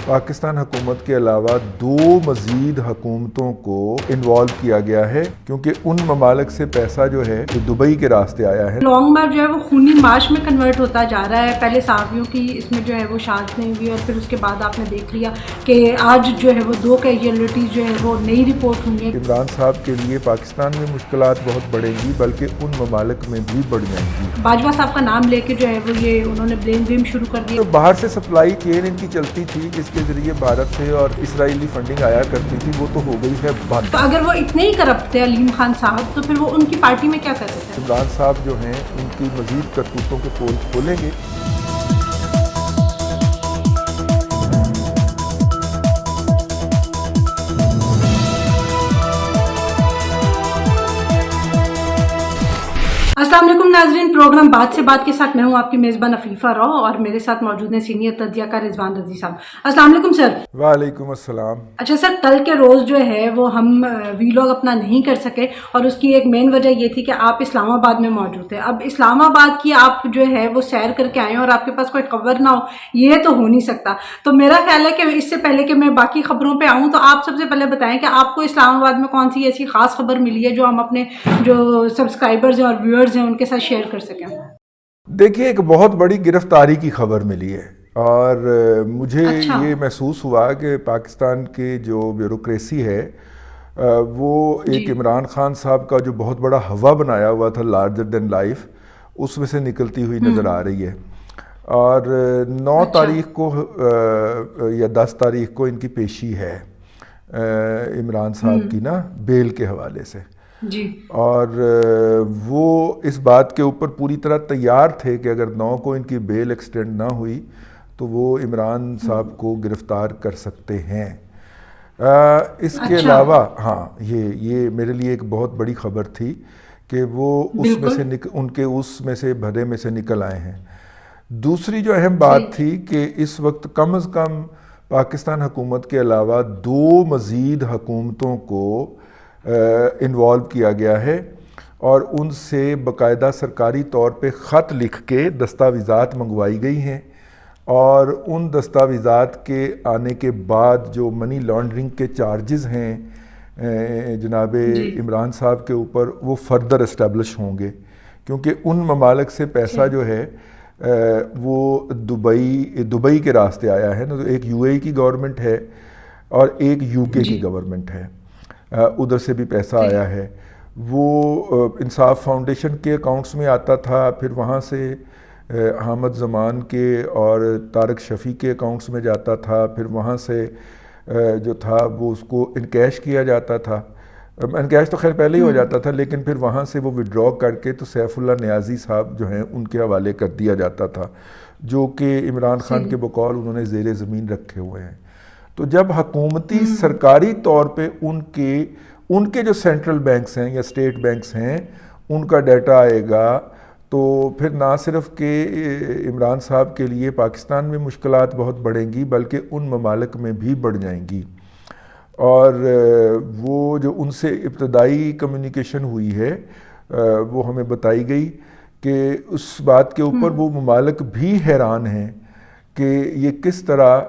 پاکستان حکومت کے علاوہ دو مزید حکومتوں کو انوالو کیا گیا ہے کیونکہ ان ممالک سے پیسہ جو ہے جو دبئی کے راستے آیا ہے۔ لانگ مارچ جو ہے وہ خونی مارچ میں کنورٹ ہوتا جا رہا ہے۔ پہلے صحافیوں کی اس میں جو ہے وہ شہادت نہیں ہوئی اور پھر اس کے بعد آپ نے دیکھ لیا کہ آج جو ہے وہ 2 کیجویلٹیز جو ہے وہ نئی رپورٹ ہوئی ہیں۔ عمران صاحب کے لیے پاکستان میں مشکلات بہت بڑھیں گی بلکہ ان ممالک میں بھی بڑھ جائیں گی۔ باجوہ صاحب کا نام لے کے جو ہے وہ یہ انہوں نے بلیم گیم شروع کر دیا۔ باہر سے سپلائی چین ان کی چلتی تھی جس کے ذریعے بھارت سے اور اسرائیلی فنڈنگ آیا کرتی تھی، وہ تو ہو گئی ہے بند۔ تو اگر وہ اتنے ہی کرپٹ تھے علیم خان صاحب تو پھر وہ ان کی پارٹی میں کیا کر رہے تھے؟ عمران صاحب جو ہیں ان کی مزید کرتوتوں کے پول کھولیں گے۔ السلام علیکم ناظرین، پروگرام بات سے بات کے ساتھ میں ہوں آپ کی میزبان عفیفہ رو اور میرے ساتھ موجود ہیں سینئر تجزیہ کار رضوان رضی صاحب۔ السلام علیکم سر۔ وعلیکم السلام۔ اچھا سر، کل کے روز جو ہے وہ ہم ویلاگ اپنا نہیں کر سکے اور اس کی ایک مین وجہ یہ تھی کہ آپ اسلام آباد میں موجود تھے۔ اب اسلام آباد کی آپ جو ہے وہ سیر کر کے آئے ہیں اور آپ کے پاس کوئی خبر نہ ہو، یہ تو ہو نہیں سکتا۔ تو میرا خیال ہے کہ اس سے پہلے کہ میں باقی خبروں پہ آؤں تو آپ سب سے پہلے بتائیں کہ آپ کو اسلام آباد میں کون سی ایسی خاص خبر ملی ہے جو ہم اپنے جو سبسکرائبرز ہیں اور ویورز ہیں ان کے ساتھ شیئر کر سکیں۔ دیکھیے، ایک بہت بڑی گرفتاری کی خبر ملی ہے اور مجھے یہ محسوس ہوا کہ پاکستان کی جو بیوروکریسی ہے وہ ایک عمران خان صاحب کا جو بہت بڑا ہوا بنایا ہوا تھا لارجر دین لائف، اس میں سے نکلتی ہوئی نظر آ رہی ہے۔ اور 9 تاریخ کو یا 10 تاریخ کو ان کی پیشی ہے عمران صاحب کی نا بیل کے حوالے سے جی، اور وہ اس بات کے اوپر پوری طرح تیار تھے کہ اگر 9 کو ان کی بیل ایکسٹینڈ نہ ہوئی تو وہ عمران صاحب کو گرفتار کر سکتے ہیں۔ اس کے علاوہ یہ میرے لیے ایک بہت بڑی خبر تھی کہ وہ اس میں سے ان کے اس میں سے بھرے میں سے نکل آئے ہیں۔ دوسری جو اہم بات تھی کہ اس وقت کم از کم پاکستان حکومت کے علاوہ 2 مزید حکومتوں کو انوالو کیا گیا ہے اور ان سے باقاعدہ سرکاری طور پہ خط لکھ کے دستاویزات منگوائی گئی ہیں اور ان دستاویزات کے آنے کے بعد جو منی لانڈرنگ کے چارجز ہیں جناب عمران صاحب کے اوپر وہ فردر اسٹیبلش ہوں گے، کیونکہ ان ممالک سے پیسہ جو ہے وہ دبئی کے راستے آیا ہے نا۔ تو ایک یو اے کی گورنمنٹ ہے اور ایک یو کے کی گورنمنٹ ہے، ادھر سے بھی پیسہ آیا ہے۔ وہ انصاف فاؤنڈیشن کے اکاؤنٹس میں آتا تھا، پھر وہاں سے حامد زمان کے اور طارق شفیع کے اکاؤنٹس میں جاتا تھا، پھر وہاں سے جو تھا وہ اس کو انکیش کیا جاتا تھا۔ انکیش تو خیر پہلے ہی ہو جاتا تھا لیکن پھر وہاں سے وہ وڈرا کر کے تو سیف اللہ نیازی صاحب جو ہیں ان کے حوالے کر دیا جاتا تھا، جو کہ عمران خان کے بقول انہوں نے زیر زمین رکھے ہوئے ہیں۔ تو جب حکومتی سرکاری طور پہ ان کے جو سینٹرل بینکس ہیں یا اسٹیٹ بینکس ہیں ان کا ڈیٹا آئے گا تو پھر نہ صرف کہ عمران صاحب کے لیے پاکستان میں مشکلات بہت بڑھیں گی بلکہ ان ممالک میں بھی بڑھ جائیں گی۔ اور وہ جو ان سے ابتدائی کمیونیکیشن ہوئی ہے وہ ہمیں بتائی گئی کہ اس بات کے اوپر وہ ممالک بھی حیران ہیں کہ یہ کس طرح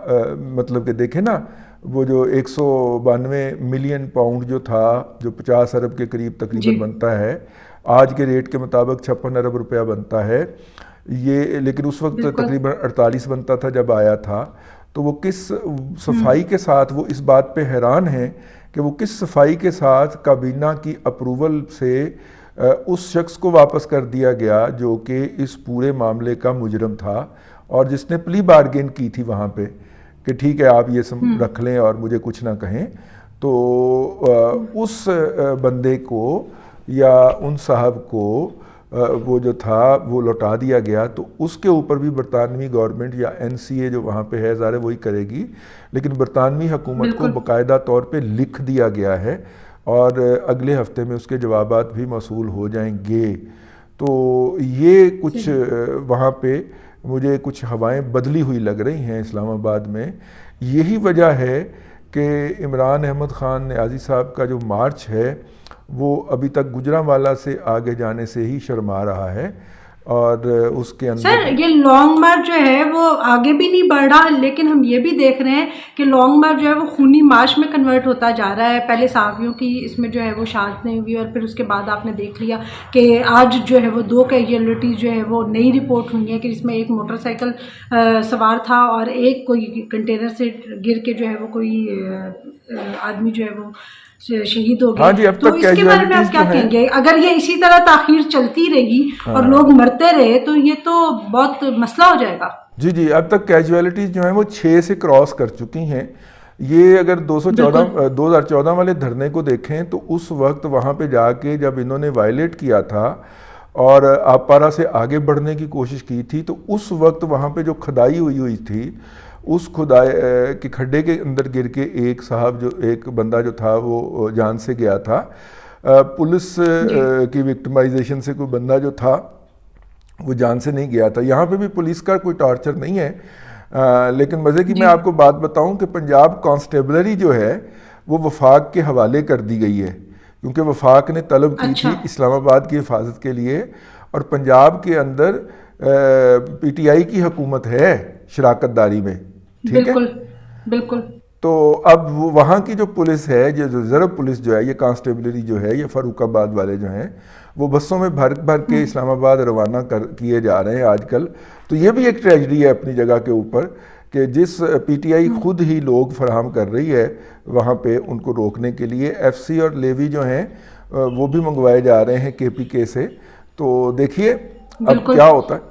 مطلب کہ دیکھیں نا، وہ جو 192 ملین پاؤنڈ جو تھا جو 50 ارب کے قریب تقریباً بنتا ہے، آج کے ریٹ کے مطابق 56 ارب روپیہ بنتا ہے یہ، لیکن اس وقت تقریباً 48 بنتا تھا جب آیا تھا۔ تو وہ کس صفائی کے ساتھ وہ اس بات پہ حیران ہیں کہ وہ کس صفائی کے ساتھ کابینہ کی اپروول سے اس شخص کو واپس کر دیا گیا جو کہ اس پورے معاملے کا مجرم تھا اور جس نے پلی بارگین کی تھی وہاں پہ کہ ٹھیک ہے آپ یہ سب رکھ لیں اور مجھے کچھ نہ کہیں۔ تو اس بندے کو یا ان صاحب کو وہ جو تھا وہ لوٹا دیا گیا۔ تو اس کے اوپر بھی برطانوی گورنمنٹ یا این سی اے جو وہاں پہ ہے ظاہر وہی کرے گی، لیکن برطانوی حکومت کو باقاعدہ طور پہ لکھ دیا گیا ہے اور اگلے ہفتے میں اس کے جوابات بھی موصول ہو جائیں گے۔ تو یہ کچھ وہاں پہ مجھے کچھ ہوائیں بدلی ہوئی لگ رہی ہیں اسلام آباد میں۔ یہی وجہ ہے کہ عمران احمد خان نیازی صاحب کا جو مارچ ہے وہ ابھی تک گجرانوالہ سے آگے جانے سے ہی شرما رہا ہے اور اس کے اندر سر یہ لانگ مارچ جو ہے وہ آگے بھی نہیں بڑھ رہا، لیکن ہم یہ بھی دیکھ رہے ہیں کہ لانگ مارچ جو ہے وہ خونی مارچ میں کنورٹ ہوتا جا رہا ہے. پہلے صحافیوں کی اس میں جو ہے وہ شہادت نہیں ہوئی، اور پھر اس کے بعد آپ نے دیکھ لیا کہ آج جو ہے وہ 2 کیجویلٹیز جو ہے وہ نئی رپورٹ ہوئی ہیں کہ جس میں ایک موٹر سائیکل سوار تھا اور ایک کوئی کنٹینر سے گر کے جو ہے وہ کوئی آدمی جو ہے وہ شہید ہو ہاں جی. گئے. اب تو تک اس کے بارے میں آپ کیا کہیں گے؟ اگر یہ اسی طرح تاخیر چلتی رہی اور لوگ مرتے رہے تو یہ تو بہت مسئلہ ہو جائے گا. جی اب تک کیجویلٹیز جو ہیں وہ 6 سے کراس کر چکی ہیں. یہ اگر 2014 والے دھرنے کو دیکھیں تو اس وقت وہاں پہ جا کے جب انہوں نے وائلیٹ کیا تھا اور آپارا سے آگے بڑھنے کی کوشش کی تھی، تو اس وقت وہاں پہ جو کھدائی ہوئی تھی، اس کھدائی کے کھڈے کے اندر گر کے ایک بندہ جو تھا وہ جان سے گیا تھا. پولیس کی وکٹمائزیشن سے کوئی بندہ جو تھا وہ جان سے نہیں گیا تھا. یہاں پہ بھی پولیس کا کوئی ٹارچر نہیں ہے. لیکن مزے کی میں آپ کو بات بتاؤں کہ پنجاب کانسٹیبلری جو ہے وہ وفاق کے حوالے کر دی گئی ہے، کیونکہ وفاق نے طلب کی تھی اسلام آباد کی حفاظت کے لیے، اور پنجاب کے اندر پی ٹی آئی کی حکومت ہے شراکت داری میں. ٹھیک ہے، بالکل. تو اب وہاں کی جو پولیس ہے، جو ریزرو پولیس جو ہے، یہ کانسٹیبلری جو ہے، یہ فاروق آباد والے جو ہیں وہ بسوں میں بھر کے اسلام آباد روانہ کیے جا رہے ہیں آج کل. تو یہ بھی ایک ٹریجڈی ہے اپنی جگہ کے اوپر کہ جس پی ٹی آئی خود ہی لوگ فراہم کر رہی ہے وہاں پہ ان کو روکنے کے لیے. ایف سی اور لیوی جو ہیں وہ بھی منگوائے جا رہے ہیں کے پی کے سے. تو دیکھیے اب کیا ہوتا ہے.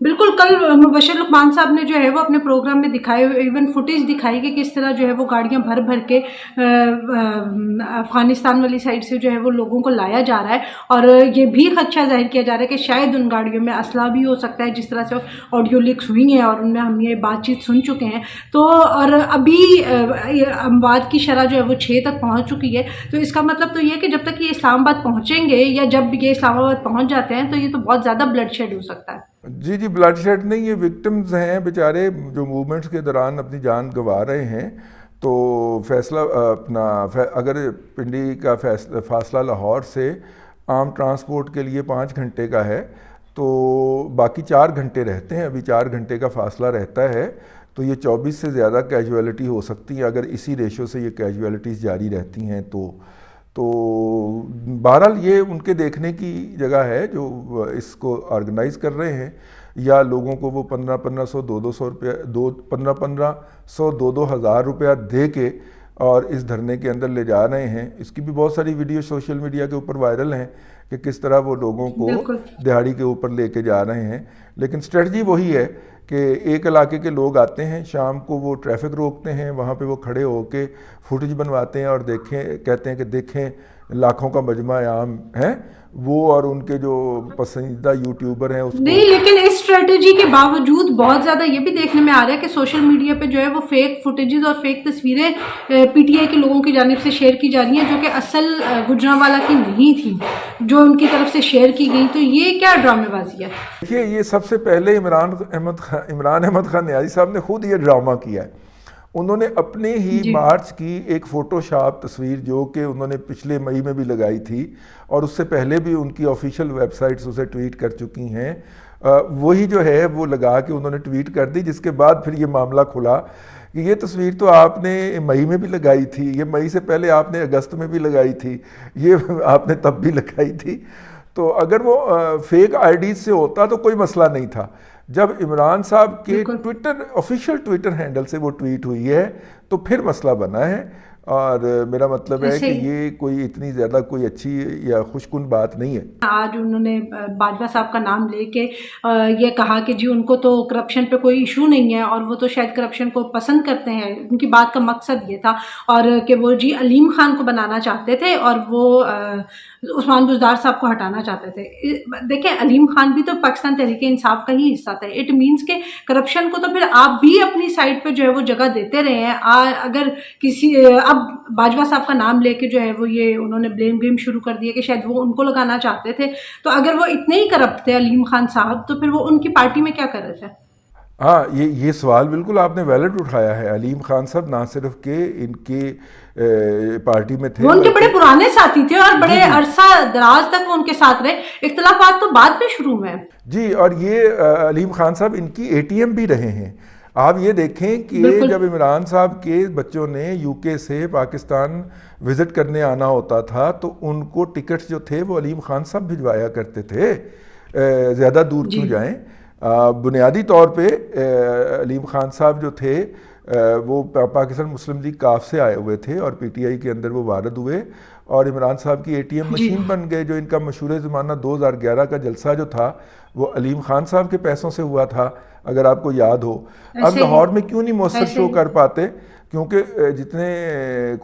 بالکل. کل مبشر لقمان صاحب نے جو ہے وہ اپنے پروگرام میں دکھائے، ایون فوٹیج دکھائی کہ کس طرح جو ہے وہ گاڑیاں بھر کے افغانستان والی سائڈ سے جو ہے وہ لوگوں کو لایا جا رہا ہے، اور یہ بھی خدشہ ظاہر کیا جا رہا ہے کہ شاید ان گاڑیوں میں اسلحہ بھی ہو سکتا ہے، جس طرح سے آڈیو لیکس ہوئی ہیں اور ان میں ہم یہ بات چیت سن چکے ہیں. تو اور ابھی اموات کی شرح جو ہے وہ 6 تک پہنچ چکی ہے. تو اس کا مطلب تو یہ کہ جب تک یہ اسلام آباد پہنچیں گے یا جب یہ اسلام آباد پہنچ جاتے ہیں تو یہ تو بہت زیادہ بلڈ شیڈ ہو سکتا ہے. جی بلڈ شیڈ نہیں، یہ وکٹمز ہیں بیچارے جو موومنٹس کے دوران اپنی جان گنوا رہے ہیں. تو فیصلہ اگر پنڈی کا فاصلہ لاہور سے عام ٹرانسپورٹ کے لیے 5 گھنٹے کا ہے تو باقی 4 گھنٹے رہتے ہیں. ابھی 4 گھنٹے کا فاصلہ رہتا ہے، تو یہ 24 سے زیادہ کیجویلٹی ہو سکتی ہے اگر اسی ریشو سے یہ کیجویلٹیز جاری رہتی ہیں. تو بہرحال یہ ان کے دیکھنے کی جگہ ہے جو اس کو آرگنائز کر رہے ہیں، یا لوگوں کو وہ 1500 200 روپیہ 1500 2,000 روپیہ دے کے اور اس دھرنے کے اندر لے جا رہے ہیں. اس کی بھی بہت ساری ویڈیو سوشل میڈیا کے اوپر وائرل ہیں کہ کس طرح وہ لوگوں کو دہاڑی کے اوپر لے کے جا رہے ہیں. لیکن اسٹریٹجی وہی ہے کہ ایک علاقے کے لوگ آتے ہیں، شام کو وہ ٹریفک روکتے ہیں، وہاں پہ وہ کھڑے ہو کے فوٹیج بنواتے ہیں اور کہتے ہیں کہ دیکھیں لاکھوں کا مجمع عام ہے وہ اور ان کے جو پسندیدہ یوٹیوبر ہیں. نہیں، لیکن اس اسٹریٹجی کے باوجود بہت زیادہ یہ بھی دیکھنے میں آ رہا ہے کہ سوشل میڈیا پہ جو ہے وہ فیک فوٹیجز اور فیک تصویریں پی ٹی آئی کے لوگوں کی جانب سے شیئر کی جا رہی ہیں جو کہ اصل گجرانوالہ کی نہیں تھی، جو ان کی طرف سے شیئر کی گئی. تو یہ کیا ڈرامے بازی ہے؟ دیکھیے یہ سب سے پہلے عمران احمد خان نیازی صاحب نے خود یہ ڈرامہ کیا ہے. انہوں نے اپنے ہی مارچ کی ایک فوٹو شاپ تصویر جو کہ انہوں نے پچھلے مئی میں بھی لگائی تھی اور اس سے پہلے بھی ان کی آفیشیل ویب سائٹس اسے ٹویٹ کر چکی ہیں، وہی جو ہے وہ لگا کے انہوں نے ٹویٹ کر دی، جس کے بعد پھر یہ معاملہ کھلا کہ یہ تصویر تو آپ نے مئی میں بھی لگائی تھی، یہ مئی سے پہلے آپ نے اگست میں بھی لگائی تھی، یہ آپ نے تب بھی لگائی تھی. تو اگر وہ فیک آئی ڈیز سے ہوتا تو کوئی مسئلہ نہیں تھا. جب عمران صاحب کے آفیشیل ٹویٹر ہینڈل سے وہ ٹویٹ ہوئی ہے تو پھر مسئلہ بنا ہے. اور میرا مطلب ہے کہ یہ کوئی اتنی زیادہ کوئی اچھی یا خوش کن بات نہیں ہے. آج انہوں نے باجوہ صاحب کا نام لے کے یہ کہا کہ جی ان کو تو کرپشن پہ کوئی ایشو نہیں ہے اور وہ تو شاید کرپشن کو پسند کرتے ہیں. ان کی بات کا مقصد یہ تھا اور کہ وہ جی علیم خان کو بنانا چاہتے تھے اور وہ عثمان بزدار صاحب کو ہٹانا چاہتے تھے. دیکھیں علیم خان بھی تو پاکستان تحریک انصاف کا ہی حصہ تھا. اٹ مینس کہ کرپشن کو تو پھر آپ بھی اپنی سائڈ پہ جو ہے وہ جگہ دیتے رہے ہیں. اگر کسی اب باجوہ صاحب کا نام لے کے جو ہے وہ یہ انہوں نے بلیم گیم شروع کر دیا کہ شاید وہ ان کو لگانا چاہتے تھے. تو اگر وہ اتنے ہی کرپٹ تھے علیم خان صاحب تو پھر وہ ان کی پارٹی میں کیا کر رہے تھے؟ ہاں یہ سوال بالکل آپ نے ویلڈ اٹھایا ہے. علیم خان صاحب نہ صرف کہ ان کے پارٹی میں تھے, وہ ان کے بڑے پرانے ساتھی تھے اور بڑے عرصہ دراز تک وہ ان کے ساتھ رہے, اختلافات تو بعد میں شروع ہوئے. جی, اور یہ علیم خان صاحب ان کی اے ٹی ایم بھی رہے ہیں. آپ یہ دیکھیں کہ جب عمران صاحب کے بچوں نے یو کے سے پاکستان وزٹ کرنے آنا ہوتا تھا تو ان کو ٹکٹس جو تھے وہ علیم خان صاحب بھجوایا کرتے تھے, زیادہ دور کیوں جائیں. بنیادی طور پہ علیم خان صاحب جو تھے وہ پاکستان مسلم لیگ کاف سے آئے ہوئے تھے اور پی ٹی آئی کے اندر وہ وارد ہوئے اور عمران صاحب کی اے ٹی ایم مشین بن گئے. جو ان کا مشہور زمانہ 2011 کا جلسہ جو تھا وہ علیم خان صاحب کے پیسوں سے ہوا تھا, اگر آپ کو یاد ہو. اب لاہور میں کیوں نہیں مؤثر شو کر پاتے, کیونکہ جتنے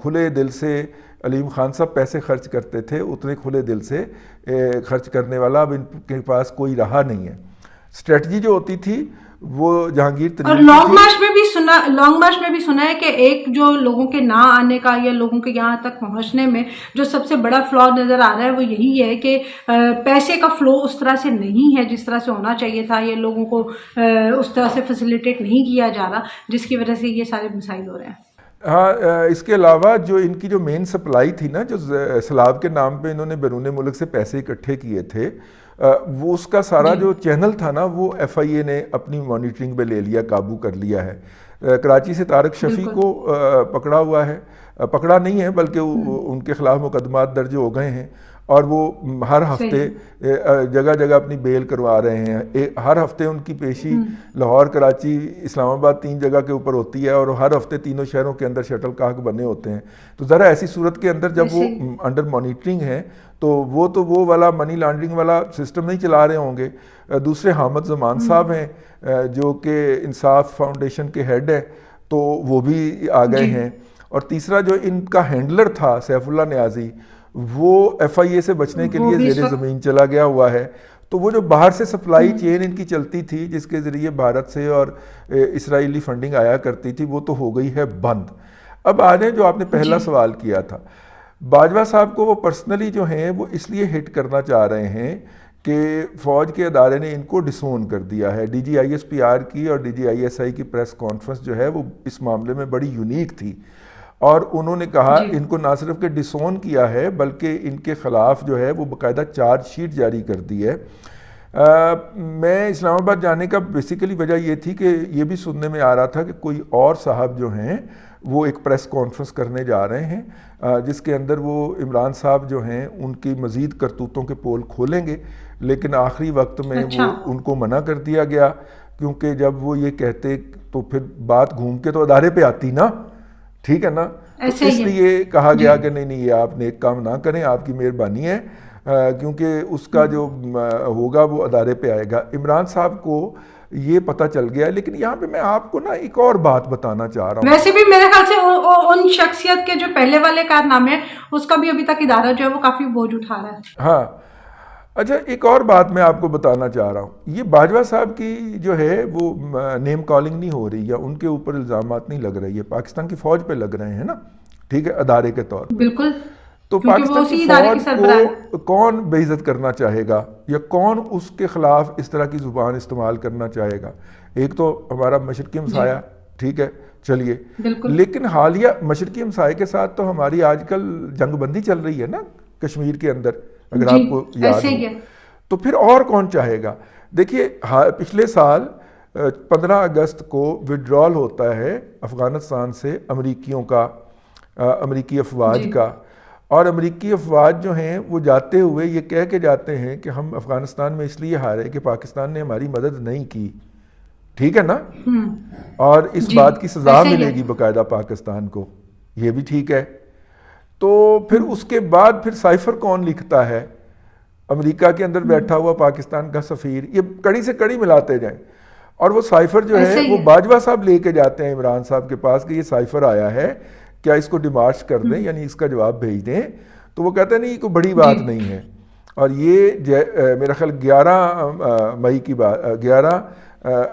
کھلے دل سے علیم خان صاحب پیسے خرچ کرتے تھے اتنے کھلے دل سے خرچ کرنے والا اب ان کے پاس کوئی رہا نہیں ہے. اسٹریٹجی جو ہوتی تھی وہ جہانگیر ترین اور لانگ مارچ میں بھی سنا ہے کہ ایک جو لوگوں کے نہ آنے کا یا لوگوں کے یہاں تک پہنچنے میں جو سب سے بڑا فلا نظر آ رہا ہے وہ یہی ہے کہ پیسے کا فلو اس طرح سے نہیں ہے جس طرح سے ہونا چاہیے تھا, یہ لوگوں کو اس طرح سے فیسیلیٹیٹ نہیں کیا جا رہا, جس کی وجہ سے یہ سارے مسائل ہو رہے ہیں. ہاں, اس کے علاوہ جو ان کی جو مین سپلائی تھی نا, جو سیلاب کے نام پہ انہوں نے بیرون ملک سے پیسے اکٹھے کیے تھے, وہ اس کا سارا جو چینل تھا نا وہ ایف آئی اے نے اپنی مانیٹرنگ پہ لے لیا, قابو کر لیا ہے. کراچی سے طارق شفیع کو پکڑا ہوا ہے, پکڑا نہیں ہے بلکہ ان کے خلاف مقدمات درج ہو گئے ہیں اور وہ ہر ہفتے جگہ جگہ اپنی بیل کروا رہے ہیں. ہر ہفتے ان کی پیشی لاہور, کراچی, اسلام آباد 3 جگہ کے اوپر ہوتی ہے اور ہر ہفتے تینوں شہروں کے اندر شٹل کاک بنے ہوتے ہیں. تو ذرا ایسی صورت کے اندر جب وہ انڈر مانیٹرنگ ہے تو وہ والا منی لانڈرنگ والا سسٹم نہیں چلا رہے ہوں گے. دوسرے حامد زمان صاحب ہیں جو کہ انصاف فاؤنڈیشن کے ہیڈ ہیں, تو وہ بھی آ گئے ہیں. اور تیسرا جو ان کا ہینڈلر تھا سیف اللہ نیازی, وہ ایف آئی اے سے بچنے کے لیے زیر زمین چلا گیا ہوا ہے. تو وہ جو باہر سے سپلائی چین ان کی چلتی تھی جس کے ذریعے بھارت سے اور اسرائیلی فنڈنگ آیا کرتی تھی, وہ تو ہو گئی ہے بند. اب آ جائیں جو آپ نے پہلا سوال کیا تھا, باجوہ صاحب کو وہ پرسنلی جو ہیں وہ اس لیے ہٹ کرنا چاہ رہے ہیں کہ فوج کے ادارے نے ان کو ڈسون کر دیا ہے. D G I S P R کی اور D G I S I کی پریس کانفرنس جو ہے وہ اس معاملے میں بڑی یونیک تھی, اور انہوں نے کہا ان کو نہ صرف کہ ڈسون کیا ہے بلکہ ان کے خلاف جو ہے وہ باقاعدہ چارج شیٹ جاری کر دی ہے. میں اسلام آباد جانے کا بیسیکلی وجہ یہ تھی کہ یہ بھی سننے میں آ رہا تھا کہ کوئی اور صاحب جو ہیں وہ ایک پریس کانفرنس کرنے جا رہے ہیں جس کے اندر وہ عمران صاحب جو ہیں ان کی مزید کرتوتوں کے پول کھولیں گے, لیکن آخری وقت میں وہ ان کو منع کر دیا گیا, کیونکہ جب وہ یہ کہتے تو پھر بات گھوم کے تو ادارے پہ آتی نا, ٹھیک ہے نا. تو اس لیے کہا گیا کہ نہیں یہ آپ نیک کام نہ کریں, آپ کی مہربانی ہے, کیونکہ اس کا جو ہوگا وہ ادارے پہ آئے گا. عمران صاحب کو یہ پتہ چل گیا ہے. لیکن یہاں پہ میں آپ کو نا ایک اور بات بتانا چاہ رہا ہوں. ویسے بھی میرے خیال سے ان شخصیت کے جو پہلے والے کارنامے ہیں اس کا بھی ابھی تک ادارہ جو ہے وہ کافی بوجھ اٹھا رہا ہے. ہاں اچھا, ایک اور بات میں آپ کو بتانا چاہ رہا ہوں. یہ باجوہ صاحب کی جو ہے وہ نیم کالنگ نہیں ہو رہی یا ان کے اوپر الزامات نہیں لگ رہی ہے, پاکستان کی فوج پہ لگ رہے ہیں نا, ٹھیک ہے, ادارے کے طور پر. بالکل. تو پاکستان کی فوج کو کون بے عزت کرنا چاہے گا یا کون اس کے خلاف اس طرح کی زبان استعمال کرنا چاہے گا؟ ایک تو ہمارا مشرقی ہمسایہ, ٹھیک ہے, چلیے, لیکن حالیہ مشرقی ہمسائے کے ساتھ تو ہماری آج کل جنگ بندی چل رہی ہے نا کشمیر کے اندر, اگر آپ کو یاد ہو. تو پھر اور کون چاہے گا؟ دیکھیے پچھلے سال 15 اگست کو وڈرال ہوتا ہے افغانستان سے امریکیوں کا, امریکی افواج کا, اور امریکی افواج جو ہیں وہ جاتے ہوئے یہ کہہ کے جاتے ہیں کہ ہم افغانستان میں اس لیے ہارے کہ پاکستان نے ہماری مدد نہیں کی, ٹھیک ہے نا, اور اس بات کی سزا ملے گی باقاعدہ پاکستان کو, یہ بھی ٹھیک ہے. تو پھر اس کے بعد پھر سائفر کون لکھتا ہے؟ امریکہ کے اندر بیٹھا ہوا پاکستان کا سفیر. یہ کڑی سے کڑی ملاتے جائیں, اور وہ سائفر جو ہے وہ باجوہ صاحب لے کے جاتے ہیں عمران صاحب کے پاس کہ یہ سائفر آیا ہے, کیا اس کو ڈیمارچ کر دیں, یعنی اس کا جواب بھیج دیں. تو وہ کہتے ہیں نہیں, کوئی بڑی بات نہیں ہے. اور یہ میرا خیال 11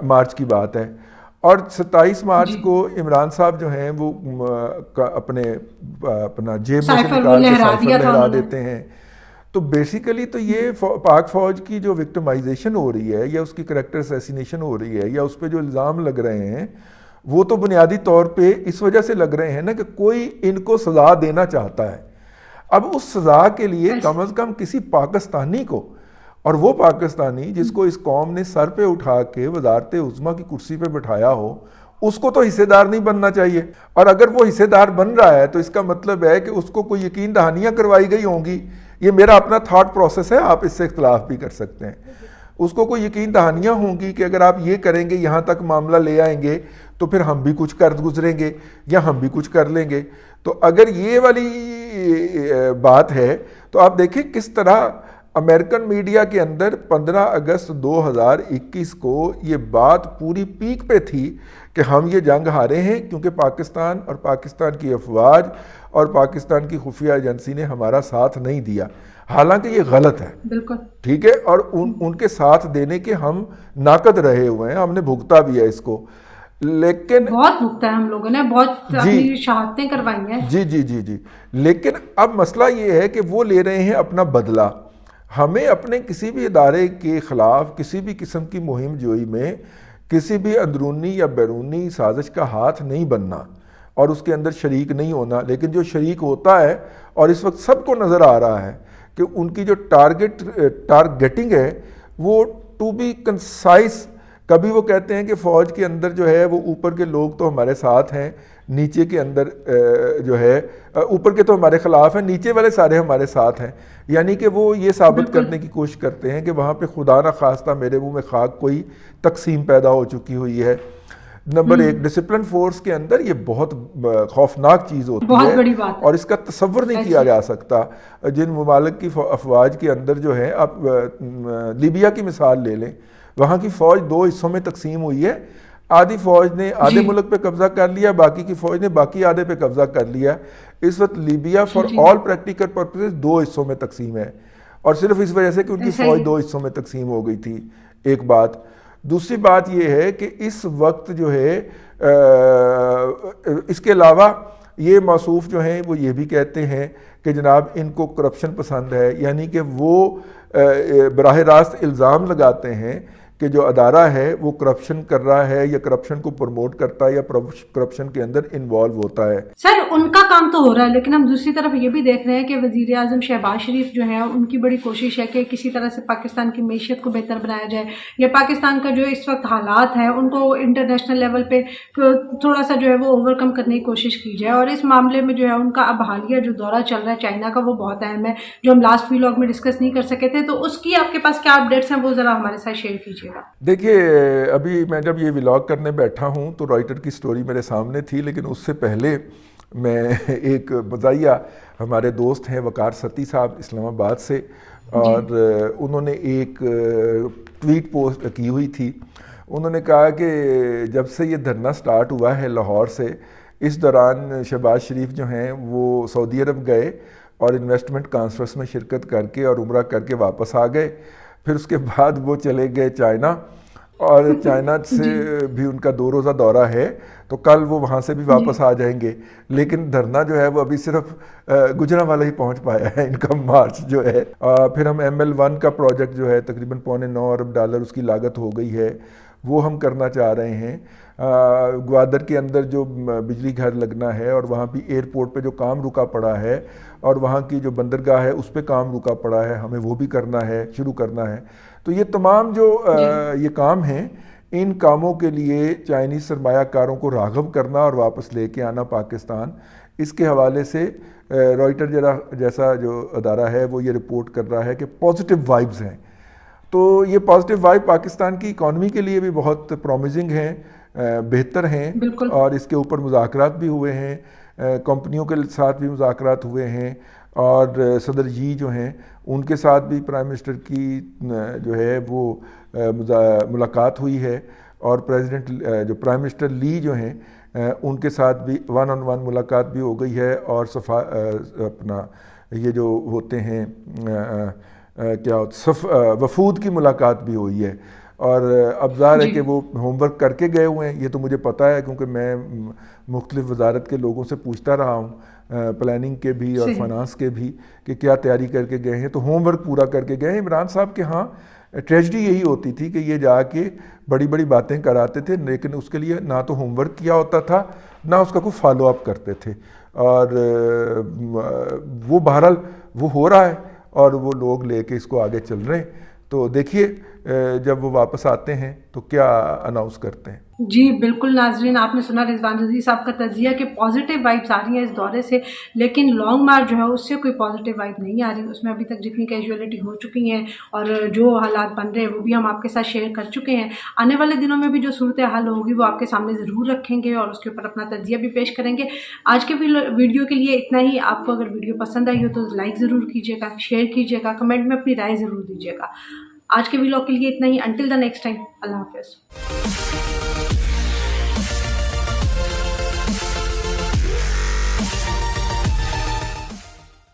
مارچ کی بات ہے, اور 27 مارچ کو عمران صاحب جو ہیں وہ اپنا جیب میں سے نکال کے سائفر لہرا دیتے ہیں. تو بیسیکلی تو یہ پاک فوج کی جو وکٹمائزیشن ہو رہی ہے یا اس کی کریکٹر اسیسینیشن ہو رہی ہے یا اس پہ جو الزام لگ رہے ہیں وہ تو بنیادی طور پہ اس وجہ سے لگ رہے ہیں نا کہ کوئی ان کو سزا دینا چاہتا ہے. اب اس سزا کے لیے کم از کم کسی پاکستانی کو, اور وہ پاکستانی جس کو اس قوم نے سر پہ اٹھا کے وزارت عظمیٰ کی کرسی پہ بٹھایا ہو, اس کو تو حصے دار نہیں بننا چاہیے. اور اگر وہ حصے دار بن رہا ہے تو اس کا مطلب ہے کہ اس کو کوئی یقین دہانیاں کروائی گئی ہوں گی. یہ میرا اپنا تھاٹ پروسیس ہے, آپ اس سے اختلاف بھی کر سکتے ہیں. اس کو کوئی یقین دہانیاں ہوں گی کہ اگر آپ یہ کریں گے, یہاں تک معاملہ لے آئیں گے, تو پھر ہم بھی کچھ کر گزریں گے یا ہم بھی کچھ کر لیں گے. تو اگر یہ والی بات ہے تو آپ دیکھیں کس طرح امریکن میڈیا کے اندر 15 اگست 2021 کو یہ بات پوری پیک پہ تھی کہ ہم یہ جنگ ہارے ہیں کیونکہ پاکستان اور پاکستان کی افواج اور پاکستان کی خفیہ ایجنسی نے ہمارا ساتھ نہیں دیا. حالانکہ یہ غلط ہے, بالکل ٹھیک ہے, اور ان کے ساتھ دینے کے ہم ناقد رہے ہوئے ہیں, ہم نے بھگتا بھی ہے اس کو, لیکن بہت بھگتا ہے, ہم لوگوں نے بہت اپنی شہادتیں کروائی ہیں. جی, لیکن اب مسئلہ یہ ہے کہ وہ لے رہے ہیں اپنا بدلہ. ہمیں اپنے کسی بھی ادارے کے خلاف کسی بھی قسم کی مہم جوئی میں کسی بھی اندرونی یا بیرونی سازش کا ہاتھ نہیں بننا اور اس کے اندر شریک نہیں ہونا. لیکن جو شریک ہوتا ہے, اور اس وقت سب کو نظر آ رہا ہے کہ ان کی جو ٹارگیٹنگ ہے وہ ٹو بی کنسائز. کبھی وہ کہتے ہیں کہ فوج کے اندر جو ہے وہ اوپر کے لوگ تو ہمارے ساتھ ہیں, نیچے کے اندر جو ہے اوپر کے تو ہمارے خلاف ہیں, نیچے والے سارے ہمارے ساتھ ہیں. یعنی کہ وہ یہ ثابت کرنے کی کوشش کرتے ہیں کہ وہاں پہ خدا نہ خواستہ میرے منہ میں خاک کوئی تقسیم پیدا ہو چکی ہوئی ہے. نمبر 1, ڈسپلن فورس کے اندر یہ بہت خوفناک چیز ہوتی ہے اور اس کا تصور نہیں کیا جا سکتا. جن ممالک کی افواج کے اندر جو ہے, آپ لیبیا کی مثال لے لیں, وہاں کی فوج 2 حصوں میں تقسیم ہوئی ہے. آدھی فوج نے آدھے ملک پہ قبضہ کر لیا, باقی کی فوج نے باقی آدھے پہ قبضہ کر لیا. اس وقت Libya for all practical purposes 2 حصوں میں تقسیم ہے, اور صرف اس وجہ سے کہ ان کی فوج 2 حصوں میں تقسیم ہو گئی تھی. ایک بات. دوسری بات یہ ہے کہ اس وقت جو ہے اس کے علاوہ یہ موصوف جو ہیں وہ یہ بھی کہتے ہیں کہ جناب ان کو کرپشن پسند ہے, یعنی کہ وہ براہ راست الزام لگاتے ہیں کہ جو ادارہ ہے وہ کرپشن کر رہا ہے یا کرپشن کو پروموٹ کرتا ہے یا کرپشن کے اندر انوالو ہوتا ہے. سر ان کا کام تو ہو رہا ہے, لیکن ہم دوسری طرف یہ بھی دیکھ رہے ہیں کہ وزیر اعظم شہباز شریف جو ہیں ان کی بڑی کوشش ہے کہ کسی طرح سے پاکستان کی معیشت کو بہتر بنایا جائے, یا پاکستان کا جو اس وقت حالات ہیں ان کو انٹرنیشنل لیول پہ تھوڑا سا جو ہے وہ اوور کم کرنے کی کوشش کی جائے. اور اس معاملے میں جو ہے ان کا اب حالیہ جو دورہ چل رہا ہے چائنا کا وہ بہت اہم ہے, جو ہم لاسٹ ویلاگ میں ڈسکس نہیں کر سکے تھے. تو اس کی آپ کے پاس کیا اپڈیٹس ہیں وہ ذرا ہمارے ساتھ شیئر کیجیے گا. دیکھیے ابھی میں جب یہ ولاگ کرنے بیٹھا ہوں تو رائٹر کی سٹوری میرے سامنے تھی, لیکن اس سے پہلے میں ایک مزاحیہ, ہمارے دوست ہیں وقار ستی صاحب اسلام آباد سے, اور انہوں نے ایک ٹویٹ پوسٹ کی ہوئی تھی. انہوں نے کہا کہ جب سے یہ دھرنا سٹارٹ ہوا ہے لاہور سے, اس دوران شہباز شریف جو ہیں وہ سعودی عرب گئے اور انویسٹمنٹ کانفرنس میں شرکت کر کے اور عمرہ کر کے واپس آ گئے. پھر اس کے بعد وہ چلے گئے چائنا, اور چائنا سے بھی ان کا 2 روزہ دورہ ہے, تو کل وہ وہاں سے بھی واپس آ جائیں گے. لیکن دھرنا جو ہے وہ ابھی صرف گجرانوالہ ہی پہنچ پایا ہے, ان کا مارچ جو ہے. پھر ہم ML1 کا پروجیکٹ جو ہے تقریباً $9.25 ارب اس کی لاگت ہو گئی ہے, وہ ہم کرنا چاہ رہے ہیں. گوادر کے اندر جو بجلی گھر لگنا ہے, اور وہاں بھی ایئرپورٹ پہ جو کام رکا پڑا ہے, اور وہاں کی جو بندرگاہ ہے اس پہ کام رکا پڑا ہے, ہمیں وہ بھی کرنا ہے, شروع کرنا ہے. تو یہ تمام جو یہ کام ہیں, ان کاموں کے لیے چائنیز سرمایہ کاروں کو راغب کرنا اور واپس لے کے آنا پاکستان, اس کے حوالے سے رائٹر جیسا جو ادارہ ہے وہ یہ رپورٹ کر رہا ہے کہ پازیٹیو وائبز ہیں. تو یہ پازیٹیو وائب پاکستان کی اکانومی کے لیے بھی بہت پرومزنگ ہیں, بہتر ہیں, اور اس کے اوپر مذاکرات بھی ہوئے ہیں, کمپنیوں کے ساتھ بھی مذاکرات ہوئے ہیں, اور صدر جی جو ہیں ان کے ساتھ بھی پرائم منسٹر کی جو ہے وہ ملاقات ہوئی ہے, اور جو پرائم منسٹر لی جو ہیں ان کے ساتھ بھی 1-on-1 ملاقات بھی ہو گئی ہے, اور اپنا یہ جو ہوتے ہیں کیا وفود کی ملاقات بھی ہوئی ہے. اور اب ظاہر ہے کہ وہ ہوم ورک کر کے گئے ہوئے ہیں، یہ تو مجھے پتہ ہے کیونکہ میں مختلف وزارت کے لوگوں سے پوچھتا رہا ہوں، پلاننگ کے بھی اور فائنانس کے بھی، کہ کیا تیاری کر کے گئے ہیں، تو ہوم ورک پورا کر کے گئے ہیں عمران صاحب کے ہاں۔ ٹریجڈی یہی ہوتی تھی کہ یہ جا کے بڑی بڑی باتیں کراتے تھے، لیکن اس کے لیے نہ تو ہوم ورک کیا ہوتا تھا نہ اس کا کوئی فالو اپ کرتے تھے، اور وہ بہرحال وہ ہو رہا ہے اور وہ لوگ لے کے اس کو آگے چل رہے ہیں۔ تو دیکھیے جب وہ واپس آتے ہیں تو کیا اناؤنس کرتے ہیں۔ جی بالکل ناظرین، آپ نے سنا رضوان رضوی صاحب کا تجزیہ کہ پازیٹیو وائبس آ رہی ہیں اس دورے سے، لیکن لانگ مارچ جو ہے اس سے کوئی پازیٹیو وائب نہیں آ رہی، اس میں ابھی تک جتنی کیجویلٹی ہو چکی ہیں اور جو حالات بن رہے ہیں وہ بھی ہم آپ کے ساتھ شیئر کر چکے ہیں۔ آنے والے دنوں میں بھی جو صورتحال ہوگی وہ آپ کے سامنے ضرور رکھیں گے اور اس کے اوپر اپنا تجزیہ بھی پیش کریں گے۔ آج کے ویڈیو کے لیے اتنا ہی۔ آپ کو اگر ویڈیو پسند آئی ہو تو لائک ضرور کیجیے گا، شیئر کیجیے گا، کمنٹ میں اپنی رائے ضرور دیجیے گا۔ آج کے ویلاگ کے لیے اتنا ہی۔ انٹل دا نیکسٹ ٹائم، اللہ حافظ۔